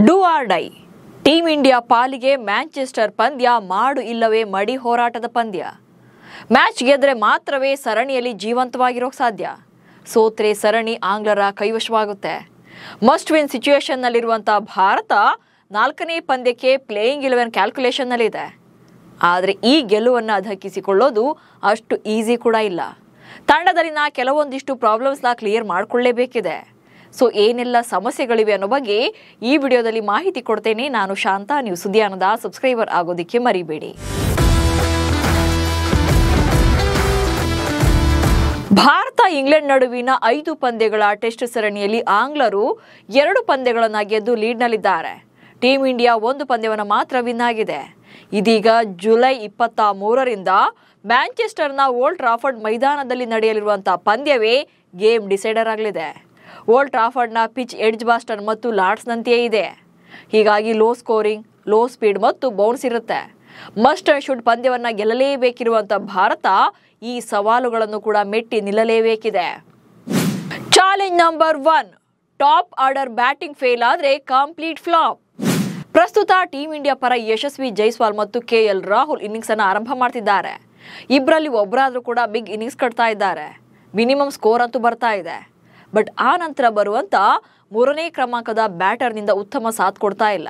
Do or die team India ಪಾಲಿಗೆ Manchester ಪಂದ್ಯ ಮಾಡು ಇಲ್ಲವೇ ಮಡಿ ಹೋರಾಟದ ಪಂದ್ಯ. ಮ್ಯಾಚ್ ಗೆದ್ರೆ ಮಾತ್ರವೇ ಸರಣಿಯಲ್ಲಿ ಜೀವಂತವಾಗಿರೋಕೆ ಸಾಧ್ಯ. ಸೋತ್ರೆ ಸರಣಿ ಆಂಗ್ಲರ ಕೈವಶವಾಗುತ್ತೆ. ಮಸ್ಟ್ ವಿನ್ ಸಿಚುಯೇಷನ್ನಲ್ಲಿರುವಂಥ ಭಾರತ 4ನೇ ಪಂದ್ಯಕ್ಕೆ ಪ್ಲೇಯಿಂಗ್ 11 ಕ್ಯಾಲ್ಕುಲೇಷನ್ನಲ್ಲಿದೆ. ಆದರೆ ಈ ಗೆಲುವನ್ನು ದಕ್ಕಿಸಿಕೊಳ್ಳೋದು ಅಷ್ಟು ಈಸಿ ಕೂಡ ಇಲ್ಲ. ತಂಡದಲ್ಲಿನ ಕೆಲವೊಂದಿಷ್ಟು ಪ್ರಾಬ್ಲಮ್ಸ್ನ ಕ್ಲಿಯರ್ ಮಾಡಿಕೊಳ್ಳಲೇಬೇಕಿದೆ. ಸೊ ಏನೆಲ್ಲ ಸಮಸ್ಯೆಗಳಿವೆ ಅನ್ನೋ ಬಗ್ಗೆ ಈ ವಿಡಿಯೋದಲ್ಲಿ ಮಾಹಿತಿ ಕೊಡ್ತೇನೆ. ನಾನು ಶಾಂತ. ನೀವು ಸುದ್ದಿಯಾನದ ಸಬ್ಸ್ಕ್ರೈಬರ್ ಆಗೋದಕ್ಕೆ ಮರಿಬೇಡಿ. ಭಾರತ ಇಂಗ್ಲೆಂಡ್ ನಡುವಿನ 5 ಪಂದ್ಯಗಳ ಟೆಸ್ಟ್ ಸರಣಿಯಲ್ಲಿ ಆಂಗ್ಲರು 2 ಪಂದ್ಯಗಳನ್ನು ಗೆದ್ದು ಲೀಡ್ನಲ್ಲಿದ್ದಾರೆ. ಟೀಮ್ ಇಂಡಿಯಾ 1 ಪಂದ್ಯವನ್ನು ಮಾತ್ರ ವಿನ್ ಆಗಿದೆ. ಇದೀಗ ಜುಲೈ 23ರಿಂದ ಮ್ಯಾಂಚೆಸ್ಟರ್ನ ಓಲ್ಡ್ ಟ್ರಾಫರ್ಡ್ ಮೈದಾನದಲ್ಲಿ ನಡೆಯಲಿರುವಂತಹ ಪಂದ್ಯವೇ ಗೇಮ್ ಡಿಸೈಡರ್ ಆಗಲಿದೆ. ಓಲ್ಡ್ ಟ್ರಾಫರ್ಡ್ನ ಪಿಚ್ ಎಡ್ಜ್ ಬಾಸ್ಟರ್ ಮತ್ತು ಲಾರ್ಡ್ಸ್ನಂತೆಯೇ ಇದೆ. ಹೀಗಾಗಿ ಲೋ ಸ್ಕೋರಿಂಗ್, ಲೋ ಸ್ಪೀಡ್ ಮತ್ತು ಬೌನ್ಸ್ ಇರುತ್ತೆ. ಮಸ್ಟ್ ಅಂಡ್ ಶುಡ್ ಪಂದ್ಯವನ್ನು ಗೆಲ್ಲಲೇಬೇಕಿರುವಂಥ ಭಾರತ ಈ ಸವಾಲುಗಳನ್ನು ಕೂಡ ಮೆಟ್ಟಿ ನಿಲ್ಲಲೇಬೇಕಿದೆ. Challenge number 1, top order batting fail ಆದರೆ ಕಂಪ್ಲೀಟ್ ಫ್ಲಾಪ್. ಪ್ರಸ್ತುತ ಟೀಮ್ ಇಂಡಿಯಾ ಪರ ಯಶಸ್ವಿ ಜೈಸ್ವಾಲ್ ಮತ್ತು KL ರಾಹುಲ್ ಇನ್ನಿಂಗ್ಸ್ ಅನ್ನು ಆರಂಭ ಮಾಡ್ತಿದ್ದಾರೆ. ಇಬ್ಬರಲ್ಲಿ ಒಬ್ಬರಾದ್ರೂ ಕೂಡ ಬಿಗ್ ಇನ್ನಿಂಗ್ಸ್ ಕಟ್ತಾ ಇದ್ದಾರೆ. ಮಿನಿಮಮ್ ಸ್ಕೋರ್ ಅಂತೂ ಬರ್ತಾ ಇದೆ. ಬಟ್ ಆ ನಂತರ ಬರುವಂತ 3ನೇ ಕ್ರಮಾಂಕದ ಬ್ಯಾಟರ್ನಿಂದ ಉತ್ತಮ ಸಾಥ್ ಕೊಡ್ತಾ ಇಲ್ಲ.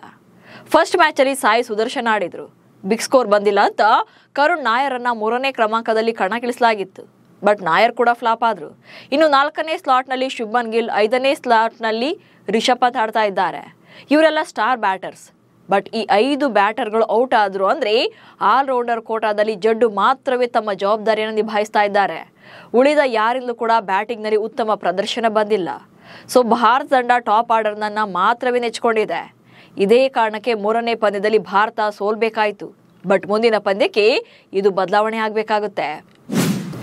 ಫಸ್ಟ್ ಮ್ಯಾಚಲ್ಲಿ ಸಾಯಿ ಸುದರ್ಶನ್ ಆಡಿದ್ರು. ಬಿಗ್ ಸ್ಕೋರ್ ಬಂದಿಲ್ಲ ಅಂತ ಕರುಣ್ ನಾಯರನ್ನ 3ನೇ ಕ್ರಮಾಂಕದಲ್ಲಿ ಕಣಕ್ಕಿಳಿಸಲಾಗಿತ್ತು. ಬಟ್ ನಾಯರ್ ಕೂಡ ಫ್ಲಾಪ್ ಆದ್ರು. ಇನ್ನು 4ನೇ ಸ್ಲಾಟ್ನಲ್ಲಿ ಶುಭ್ಮನ್ ಗಿಲ್, 5ನೇ ಸ್ಲಾಟ್ನಲ್ಲಿ ರಿಷಬ್ ಪಂತ್ ಆಡ್ತಾ ಇದ್ದಾರೆ. ಇವರೆಲ್ಲ ಸ್ಟಾರ್ ಬ್ಯಾಟರ್ಸ್. ಬಟ್ ಈ 5 ಬ್ಯಾಟರ್ಗಳು ಔಟ್ ಆದ್ರು ಅಂದ್ರೆ ಆಲ್ರೌಂಡರ್ ಕೋಟಾದಲ್ಲಿ ಜಡ್ಡು ಮಾತ್ರವೇ ತಮ್ಮ ಜವಾಬ್ದಾರಿಯನ್ನು ನಿಭಾಯಿಸ್ತಾ ಇದ್ದಾರೆ. ಉಳಿದ ಯಾರಿಂದಲೂ ಕೂಡ ಬ್ಯಾಟಿಂಗ್ನಲ್ಲಿ ಉತ್ತಮ ಪ್ರದರ್ಶನ ಬಂದಿಲ್ಲ. ಸೊ ಭಾರತ ತಂಡ ಟಾಪ್ ಆರ್ಡರ್ನನ್ನ ಮಾತ್ರವೇ ನೆಚ್ಕೊಂಡಿದೆ. ಇದೇ ಕಾರಣಕ್ಕೆ 3ನೇ ಪಂದ್ಯದಲ್ಲಿ ಭಾರತ ಸೋಲ್ಬೇಕಾಯಿತು. ಬಟ್ ಮುಂದಿನ ಪಂದ್ಯಕ್ಕೆ ಇದು ಬದಲಾವಣೆ ಆಗಬೇಕಾಗುತ್ತೆ.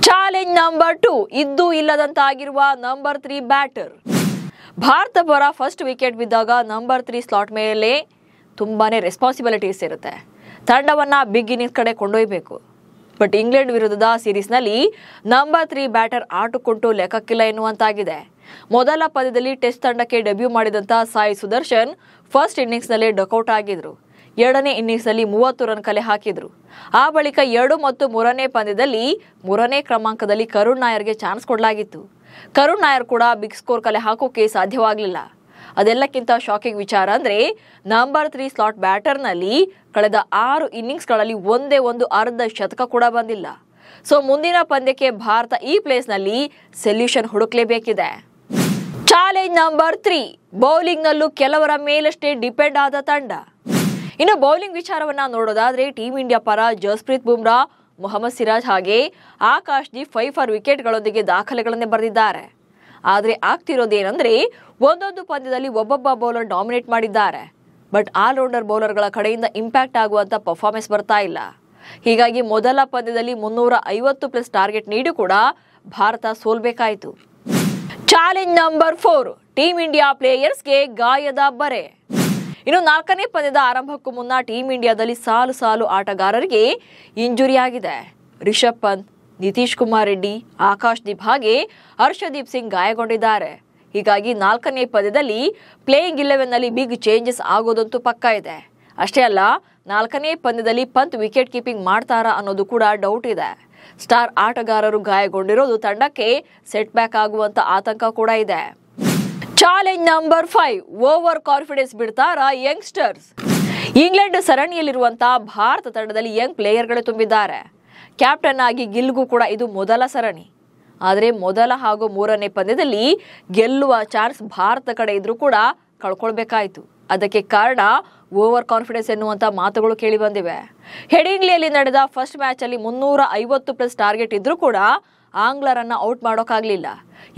ಚಾಲೆಂಜ್ ನಂಬರ್ 2, ಇದ್ದು ಇಲ್ಲದಂತಾಗಿರುವ ನಂಬರ್ 3 ಬ್ಯಾಟರ್. ಭಾರತ ಪರ ಫಸ್ಟ್ ವಿಕೆಟ್ ಬಿದ್ದಾಗ ನಂಬರ್ 3 ಸ್ಲಾಟ್ ಮೇಲೆ ತುಂಬಾನೇ ರೆಸ್ಪಾನ್ಸಿಬಿಲಿಟೀಸ್ ಇರುತ್ತೆ. ತಂಡವನ್ನ ಬಿಗ್ ಇನ್ನಿಂಗ್ಸ್ ಕಡೆ ಕೊಂಡೊಯ್ಯಬೇಕು. ಬಟ್ ಇಂಗ್ಲೆಂಡ್ ವಿರುದ್ಧದ ಸೀರೀಸ್ನಲ್ಲಿ ನಂಬರ್ 3 ಬ್ಯಾಟರ್ ಆಟಕ್ಕೊಂಟು ಲೆಕ್ಕಕ್ಕಿಲ್ಲ ಎನ್ನುವಂತಾಗಿದೆ. ಮೊದಲ ಪಂದ್ಯದಲ್ಲಿ ಟೆಸ್ಟ್ ತಂಡಕ್ಕೆ ಡೆಬ್ಯೂ ಮಾಡಿದಂಥ ಸಾಯಿ ಸುದರ್ಶನ್ ಫಸ್ಟ್ ಇನ್ನಿಂಗ್ಸ್ನಲ್ಲೇ ಡಕ್ಔಟ್ ಆಗಿದ್ರು. 2ನೇ ಇನ್ನಿಂಗ್ಸ್ನಲ್ಲಿ 30 ರನ್ ಕಲೆ ಹಾಕಿದ್ರು. ಆ ಬಳಿಕ 2 ಮತ್ತು 3ನೇ ಪಂದ್ಯದಲ್ಲಿ 3ನೇ ಕ್ರಮಾಂಕದಲ್ಲಿ ಕರುಣ್ ನಾಯರ್ಗೆ ಚಾನ್ಸ್ ಕೊಡಲಾಗಿತ್ತು. ಕರುಣ್ ನಾಯರ್ ಕೂಡ ಬಿಗ್ ಸ್ಕೋರ್ ಕಲೆ ಹಾಕೋಕೆ ಸಾಧ್ಯವಾಗಲಿಲ್ಲ. ಅದೆಲ್ಲಕ್ಕಿಂತ ಶಾಕಿಂಗ್ ವಿಚಾರ ಅಂದ್ರೆ ನಂಬರ್ 3 ಸ್ಲಾಟ್ ಬ್ಯಾಟರ್ನಲ್ಲಿ ಕಳೆದ 6 ಇನ್ನಿಂಗ್ಸ್ಗಳಲ್ಲಿ ಒಂದೇ ಒಂದು ಅರ್ಧ ಶತಕ ಕೂಡ ಬಂದಿಲ್ಲ. ಸೊ ಮುಂದಿನ ಪಂದ್ಯಕ್ಕೆ ಭಾರತ ಈ ಪ್ಲೇಸ್ನಲ್ಲಿ ಸೊಲ್ಯೂಷನ್ ಹುಡುಕ್ಲೇಬೇಕಿದೆ. ಚಾಲೆಂಜ್ ನಂಬರ್ 3, ಬೌಲಿಂಗ್ನಲ್ಲೂ ಕೆಲವರ ಮೇಲಷ್ಟೇ ಡಿಪೆಂಡ್ ಆದ ತಂಡ. ಇನ್ನು ಬೌಲಿಂಗ್ ವಿಚಾರವನ್ನ ನೋಡೋದಾದ್ರೆ ಟೀಮ್ ಇಂಡಿಯಾ ಪರ ಜಸ್ಪ್ರೀತ್ ಬುಮ್ರಾ, ಮೊಹಮ್ಮದ್ ಸಿರಾಜ್ ಹಾಗೆ ಆಕಾಶ್ ದೀಪ್ 5 ಫಾರ್ ವಿಕೆಟ್ಗಳೊಂದಿಗೆ ದಾಖಲೆಗಳನ್ನೇ ಬರೆದಿದ್ದಾರೆ. ಆದರೆ ಆಗ್ತಿರೋದೇನೆಂದ್ರೆ ಒಂದೊಂದು ಪಂದ್ಯದಲ್ಲಿ ಒಬ್ಬೊಬ್ಬ ಬೌಲರ್ ಡಾಮಿನೇಟ್ ಮಾಡಿದ್ದಾರೆ. ಬಟ್ ಆಲ್ರೌಂಡರ್ ಬೌಲರ್ಗಳ ಕಡೆಯಿಂದ ಇಂಪ್ಯಾಕ್ಟ್ ಆಗುವಂತ ಪರ್ಫಾರ್ಮೆನ್ಸ್ ಬರ್ತಾ ಇಲ್ಲ. ಹೀಗಾಗಿ ಮೊದಲ ಪಂದ್ಯದಲ್ಲಿ 350+ ಟಾರ್ಗೆಟ್ ನೀಡಿ ಕೂಡ ಭಾರತ ಸೋಲ್ಬೇಕಾಯಿತು. ಚಾಲೆಂಜ್ ನಂಬರ್ 4, ಟೀಮ್ ಇಂಡಿಯಾ ಪ್ಲೇಯರ್ಸ್ಗೆ ಗಾಯದ ಬರೆ. ಇನ್ನು 4ನೇ ಪಂದ್ಯದ ಆರಂಭಕ್ಕೂ ಮುನ್ನ ಟೀಮ್ ಇಂಡಿಯಾದಲ್ಲಿ ಸಾಲು ಆಟಗಾರರಿಗೆ ಇಂಜುರಿ ಆಗಿದೆ. ರಿಷಬ್ ಪಂತ್, ನಿತೀಶ್ ಕುಮಾರ್ ರೆಡ್ಡಿ, ಆಕಾಶ್ ದೀಪ್ ಹಾಗೆ ಹರ್ಷದೀಪ್ ಸಿಂಗ್ ಗಾಯಗೊಂಡಿದ್ದಾರೆ. ಹೀಗಾಗಿ 4ನೇ ಪಂದ್ಯದಲ್ಲಿ ಪ್ಲೇಯಿಂಗ್ 11ನಲ್ಲಿ ಬಿಗ್ ಚೇಂಜಸ್ ಆಗೋದಂತೂ ಪಕ್ಕಾ ಇದೆ. ಅಷ್ಟೇ ಅಲ್ಲ, 4ನೇ ಪಂದ್ಯದಲ್ಲಿ ಪಂತ್ ವಿಕೆಟ್ ಕೀಪಿಂಗ್ ಮಾಡ್ತಾರಾ ಅನ್ನೋದು ಕೂಡ ಡೌಟ್ ಇದೆ. ಸ್ಟಾರ್ ಆಟಗಾರರು ಗಾಯಗೊಂಡಿರೋದು ತಂಡಕ್ಕೆ ಸೆಟ್ ಬ್ಯಾಕ್ ಆಗುವಂತ ಆತಂಕ ಕೂಡ ಇದೆ. ಚಾಲೆಂಜ್ ನಂಬರ್ 5, ಓವರ್ ಕಾನ್ಫಿಡೆನ್ಸ್ ಬಿಡ್ತಾರಾ ಯಂಗ್ಸ್ಟರ್ಸ್. ಇಂಗ್ಲೆಂಡ್ ಸರಣಿಯಲ್ಲಿರುವಂತಹ ಭಾರತ ತಂಡದಲ್ಲಿ ಯಂಗ್ ಪ್ಲೇಯರ್ಗಳೇ ತುಂಬಿದ್ದಾರೆ. ಕ್ಯಾಪ್ಟನ್ ಆಗಿ ಗಿಲ್ಗೂ ಕೂಡ ಇದು ಮೊದಲ ಸರಣಿ. ಆದರೆ ಮೊದಲ ಹಾಗೂ 3ನೇ ಪಂದ್ಯದಲ್ಲಿ ಗೆಲ್ಲುವ ಚಾನ್ಸ್ ಭಾರತ ಕಡೆ ಇದ್ರೂ ಕೂಡ ಕಳ್ಕೊಳ್ಬೇಕಾಯ್ತು. ಅದಕ್ಕೆ ಕಾರಣ ಓವರ್ ಕಾನ್ಫಿಡೆನ್ಸ್ ಎನ್ನುವಂತ ಮಾತುಗಳು ಕೇಳಿ ಬಂದಿವೆ. ಹೆಡಿಂಗ್ಲಿಯಲ್ಲಿ ನಡೆದ ಫಸ್ಟ್ ಮ್ಯಾಚ್ ಅಲ್ಲಿ 350+ ಟಾರ್ಗೆಟ್ ಇದ್ರೂ ಕೂಡ ಆಂಗ್ಲರನ್ನ ಔಟ್ ಮಾಡೋಕ್ಕಾಗ್ಲಿಲ್ಲ.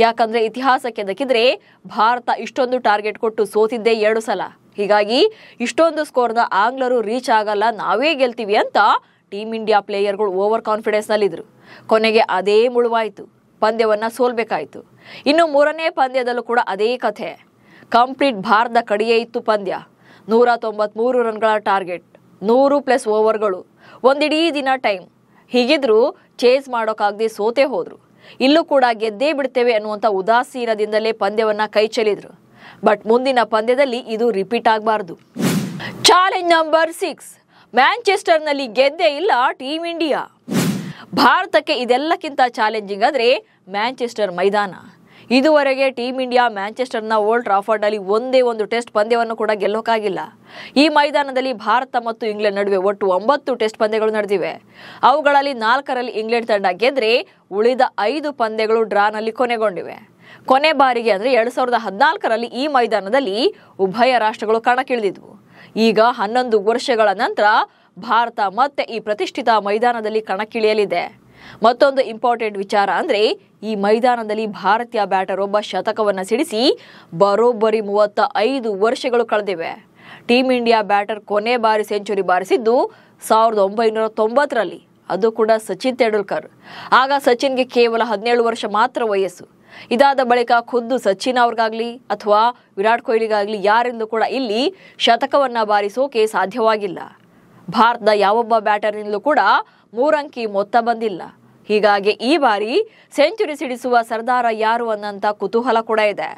ಯಾಕಂದ್ರೆ ಇತಿಹಾಸಕ್ಕೆ ದಕ್ಕಿದ್ರೆ ಭಾರತ ಇಷ್ಟೊಂದು ಟಾರ್ಗೆಟ್ ಕೊಟ್ಟು ಸೋತಿದ್ದೇ 2 ಸಲ. ಹೀಗಾಗಿ ಇಷ್ಟೊಂದು ಸ್ಕೋರ್ನ ಆಂಗ್ಲರು ರೀಚ್ ಆಗಲ್ಲ, ನಾವೇ ಗೆಲ್ತೀವಿ ಅಂತ ಟೀಮ್ ಇಂಡಿಯಾ ಪ್ಲೇಯರ್ಗಳು ಓವರ್ ಕಾನ್ಫಿಡೆನ್ಸ್ ನಲ್ಲಿದ್ರು. ಕೊನೆಗೆ ಅದೇ ಮುಳುವಾಯಿತು. ಪಂದ್ಯವನ್ನ ಸೋಲ್ಬೇಕಾಯಿತು. ಇನ್ನು 3ನೇ ಪಂದ್ಯದಲ್ಲೂ ಕೂಡ ಅದೇ ಕಥೆ. ಕಂಪ್ಲೀಟ್ ಭಾರತದ ಕಡೆಯೇ ಇತ್ತು ಪಂದ್ಯ. 193 ರನ್ಗಳ ಟಾರ್ಗೆಟ್, 100+ ಓವರ್ಗಳು, ಒಂದಿಡೀ ದಿನ ಟೈಮ್. ಹೀಗಿದ್ರು ಚೇಸ್ ಮಾಡೋಕ್ಕಾಗದೆ ಸೋತೆ ಹೋದ್ರು. ಇಲ್ಲೂ ಕೂಡ ಗೆದ್ದೇ ಬಿಡ್ತೇವೆ ಅನ್ನುವಂಥ ಉದಾಸೀನದಿಂದಲೇ ಪಂದ್ಯವನ್ನ ಕೈ ಚೆಲ್ಲಿದ್ರು. ಬಟ್ ಮುಂದಿನ ಪಂದ್ಯದಲ್ಲಿ ಇದು ರಿಪೀಟ್ ಆಗಬಾರದು. ಚಾಲೆಂಜ್ ನಂಬರ್ 6, ಮ್ಯಾಂಚೆಸ್ಟರ್ನಲ್ಲಿ ಗೆದ್ದೇ ಇಲ್ಲ ಟೀಮ್ ಇಂಡಿಯಾ. ಭಾರತಕ್ಕೆ ಇದೆಲ್ಲಕ್ಕಿಂತ ಚಾಲೆಂಜಿಂಗ್ ಆದರೆ ಮ್ಯಾಂಚೆಸ್ಟರ್ ಮೈದಾನ. ಇದುವರೆಗೆ ಟೀಮ್ ಇಂಡಿಯಾ ಮ್ಯಾಂಚೆಸ್ಟರ್ನ ಓಲ್ಡ್ ಟ್ರಾಫರ್ಡ್ನಲ್ಲಿ ಒಂದೇ ಒಂದು ಟೆಸ್ಟ್ ಪಂದ್ಯವನ್ನು ಕೂಡ ಗೆಲ್ಲೋಕ್ಕಾಗಿಲ್ಲ. ಈ ಮೈದಾನದಲ್ಲಿ ಭಾರತ ಮತ್ತು ಇಂಗ್ಲೆಂಡ್ ನಡುವೆ ಒಟ್ಟು 9 ಟೆಸ್ಟ್ ಪಂದ್ಯಗಳು ನಡೆದಿವೆ. ಅವುಗಳಲ್ಲಿ 4ರಲ್ಲಿ ಇಂಗ್ಲೆಂಡ್ ತಂಡ ಗೆದ್ರೆ ಉಳಿದ 5 ಪಂದ್ಯಗಳು ಡ್ರಾನಲ್ಲಿ ಕೊನೆಗೊಂಡಿವೆ. ಕೊನೆ ಬಾರಿಗೆ ಅಂದರೆ 2014ರಲ್ಲಿ ಈ ಮೈದಾನದಲ್ಲಿ ಉಭಯ ರಾಷ್ಟ್ರಗಳು ಕಣಕ್ಕಿಳಿದಿದ್ವು. ಈಗ 11 ವರ್ಷಗಳ ನಂತರ ಭಾರತ ಮತ್ತೆ ಈ ಪ್ರತಿಷ್ಠಿತ ಮೈದಾನದಲ್ಲಿ ಕಣಕ್ಕಿಳಿಯಲಿದೆ. ಮತ್ತೊಂದು ಇಂಪಾರ್ಟೆಂಟ್ ವಿಚಾರ ಅಂದರೆ ಈ ಮೈದಾನದಲ್ಲಿ ಭಾರತೀಯ ಬ್ಯಾಟರ್ ಒಬ್ಬ ಶತಕವನ್ನು ಸಿಡಿಸಿ ಬರೋಬ್ಬರಿ 35 ವರ್ಷಗಳು ಕಳೆದಿವೆ. ಟೀಮ್ ಇಂಡಿಯಾ ಬ್ಯಾಟರ್ ಕೊನೆ ಬಾರಿ ಸೆಂಚುರಿ ಬಾರಿಸಿದ್ದು 1990ರಲ್ಲಿ, ಅದು ಕೂಡ ಸಚಿನ್ ತೆಂಡೂಲ್ಕರ್. ಆಗ ಸಚಿನ್ಗೆ ಕೇವಲ 17 ವರ್ಷ ಮಾತ್ರ ವಯಸ್ಸು. ಇದಾದ ಬಳಿಕ ಖುದ್ದು ಸಚಿನ್ ಅವ್ರಿಗಾಗಲಿ ಅಥವಾ ವಿರಾಟ್ ಕೊಹ್ಲಿಗಾಗಲಿ ಯಾರಿಂದಲೂ ಕೂಡ ಇಲ್ಲಿ ಶತಕವನ್ನು ಬಾರಿಸೋಕೆ ಸಾಧ್ಯವಾಗಿಲ್ಲ. ಭಾರತದ ಯಾವೊಬ್ಬ ಬ್ಯಾಟರ್ನಿಂದಲೂ ಕೂಡ 3 ಅಂಕಿ ಮೊತ್ತ ಬಂದಿಲ್ಲ. ಹೀಗಾಗಿ ಈ ಬಾರಿ ಸೆಂಚುರಿ ಸಿಡಿಸುವ ಸರ್ದಾರ ಯಾರು ಅನ್ನಂತ ಕುತೂಹಲ ಕೂಡ ಇದೆ.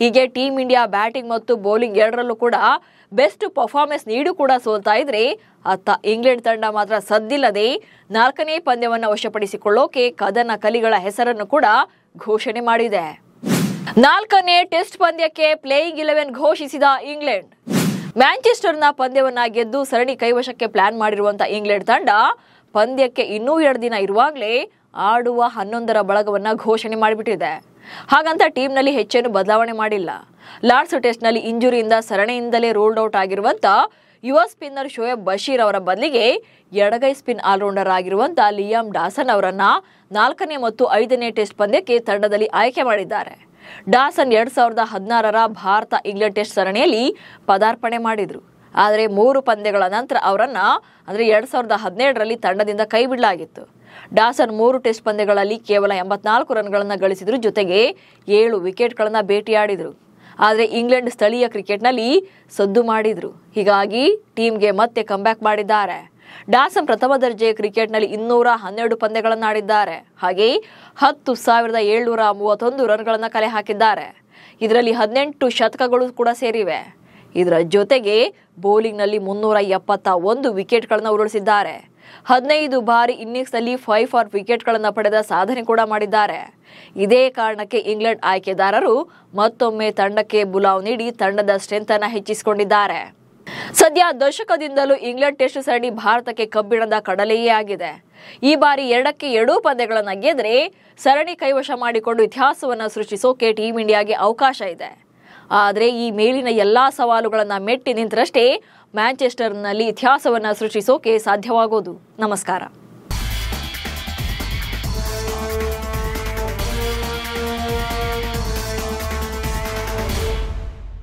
ಹೀಗೆ ಟೀಮ್ ಇಂಡಿಯಾ ಬ್ಯಾಟಿಂಗ್ ಮತ್ತು ಬೌಲಿಂಗ್ ಎರಡರಲ್ಲೂ ಕೂಡ ಬೆಸ್ಟ್ ಪರ್ಫಾರ್ಮೆನ್ಸ್ ನೀಡು ಕೂಡ ಸೋಲ್ತಾ ಇದ್ರೆ, ಅತ್ತ ಇಂಗ್ಲೆಂಡ್ ತಂಡ ಮಾತ್ರ ಸದ್ದಿಲ್ಲದೆ 4ನೇ ಪಂದ್ಯವನ್ನು ವಶಪಡಿಸಿಕೊಳ್ಳೋಕೆ ಕದನ ಕಲಿಗಳ ಹೆಸರನ್ನು ಕೂಡ ಘೋಷಣೆ ಮಾಡಿದೆ. 4ನೇ ಟೆಸ್ಟ್ ಪಂದ್ಯಕ್ಕೆ ಪ್ಲೇಯಿಂಗ್ 11 ಘೋಷಿಸಿದ ಇಂಗ್ಲೆಂಡ್. ಮ್ಯಾಂಚೆಸ್ಟರ್ನ ಪಂದ್ಯವನ್ನ ಗೆದ್ದು ಸರಣಿ ಕೈವಶಕ್ಕೆ ಪ್ಲಾನ್ ಮಾಡಿರುವಂತ ಇಂಗ್ಲೆಂಡ್ ತಂಡ ಪಂದ್ಯಕ್ಕೆ ಇನ್ನೂ 2 ದಿನ ಇರುವಾಗಲೇ ಆಡುವ 11ರ ಬಳಗವನ್ನ ಘೋಷಣೆ ಮಾಡಿಬಿಟ್ಟಿದೆ. ಹಾಗಂತ ಟೀಮ್ನಲ್ಲಿ ಹೆಚ್ಚೇನು ಬದಲಾವಣೆ ಮಾಡಿಲ್ಲ. ಲಾರ್ಡ್ಸ್ ಟೆಸ್ಟ್ನಲ್ಲಿ ಇಂಜುರಿಯಿಂದ ಸರಣಿಯಿಂದಲೇ ರೋಲ್ಡ್ ಔಟ್ ಆಗಿರುವಂತ ಯುವ ಸ್ಪಿನ್ನರ್ ಶೋಯಬ್ ಬಶೀರ್ ಅವರ ಬದಲಿಗೆ ಎಡಗೈ ಸ್ಪಿನ್ ಆಲ್ರೌಂಡರ್ ಆಗಿರುವಂತ ಲಿಯಾಮ್ ಡಾಸನ್ ಅವರನ್ನ 4ನೇ ಮತ್ತು 5ನೇ ಟೆಸ್ಟ್ ಪಂದ್ಯಕ್ಕೆ ತಂಡದಲ್ಲಿ ಆಯ್ಕೆ ಮಾಡಿದ್ದಾರೆ. ಡಾಸನ್ 2016ರ ಭಾರತ ಇಂಗ್ಲೆಂಡ್ ಟೆಸ್ಟ್ ಸರಣಿಯಲ್ಲಿ ಪದಾರ್ಪಣೆ ಮಾಡಿದ್ರು. ಆದರೆ 3 ಪಂದ್ಯಗಳ ನಂತರ ಅವರನ್ನ ಅಂದರೆ 2017ರಲ್ಲಿ ತಂಡದಿಂದ ಕೈ ಬಿಡಲಾಗಿತ್ತು. ಡಾಸನ್ 3 ಟೆಸ್ಟ್ ಪಂದ್ಯಗಳಲ್ಲಿ ಕೇವಲ 84 ರನ್ಗಳನ್ನು ಗಳಿಸಿದ್ರು, ಜೊತೆಗೆ 7 ವಿಕೆಟ್ಗಳನ್ನು ಬೇಟೆಯಾಡಿದ್ರು. ಆದರೆ ಇಂಗ್ಲೆಂಡ್ ಸ್ಥಳೀಯ ಕ್ರಿಕೆಟ್ನಲ್ಲಿ ಸದ್ದು ಮಾಡಿದ್ರು. ಹೀಗಾಗಿ ಟೀಮ್ಗೆ ಮತ್ತೆ ಕಂಬ್ಯಾಕ್ ಮಾಡಿದ್ದಾರೆ. ಡಾಸನ್ ಪ್ರಥಮ ದರ್ಜೆ ಕ್ರಿಕೆಟ್ನಲ್ಲಿ 212 ಪಂದ್ಯಗಳನ್ನು ಆಡಿದ್ದಾರೆ. ಹಾಗೆ 10,731 ರನ್ಗಳನ್ನು ಕಲೆ ಹಾಕಿದ್ದಾರೆ. ಇದರಲ್ಲಿ 18 ಶತಕಗಳು ಕೂಡ ಸೇರಿವೆ. ಇದರ ಜೊತೆಗೆ ಬೌಲಿಂಗ್ನಲ್ಲಿ 371 ವಿಕೆಟ್ಗಳನ್ನು ಉರುಳಿಸಿದ್ದಾರೆ. 15 ಬಾರಿ ಇನ್ನಿಂಗ್ಸ್ನಲ್ಲಿ 5 ಫಾರ್ ವಿಕೆಟ್ಗಳನ್ನು ಪಡೆದ ಸಾಧನೆ ಕೂಡ ಮಾಡಿದ್ದಾರೆ. ಇದೇ ಕಾರಣಕ್ಕೆ ಇಂಗ್ಲೆಂಡ್ ಆಯ್ಕೆದಾರರು ಮತ್ತೊಮ್ಮೆ ತಂಡಕ್ಕೆ ಬುಲಾವ್ ನೀಡಿ ತಂಡದ ಸ್ಟ್ರೆಂತ್ ಅನ್ನು ಹೆಚ್ಚಿಸಿಕೊಂಡಿದ್ದಾರೆ. ಸದ್ಯ ದಶಕದಿಂದಲೂ ಇಂಗ್ಲೆಂಡ್ ಟೆಸ್ಟ್ ಸರಣಿ ಭಾರತಕ್ಕೆ ಕಬ್ಬಿಣದ ಕಡಲೆಯೇ ಆಗಿದೆ. ಈ ಬಾರಿ 2-2 ಪಂದ್ಯಗಳನ್ನು ಗೆದ್ರೆ ಸರಣಿ ಕೈವಶ ಮಾಡಿಕೊಂಡು ಇತಿಹಾಸವನ್ನು ಸೃಷ್ಟಿಸೋಕೆ ಟೀಮ್ ಇಂಡಿಯಾಗೆ ಅವಕಾಶ ಇದೆ. ಆದರೆ ಈ ಮೇಲಿನ ಎಲ್ಲಾ ಸವಾಲುಗಳನ್ನು ಮೆಟ್ಟಿ ನಿಂತರಷ್ಟೇ ಮ್ಯಾಂಚೆಸ್ಟರ್ನಲ್ಲಿ ಇತಿಹಾಸವನ್ನು ಸೃಷ್ಟಿಸೋಕೆ ಸಾಧ್ಯವಾಗೋದು. ನಮಸ್ಕಾರ.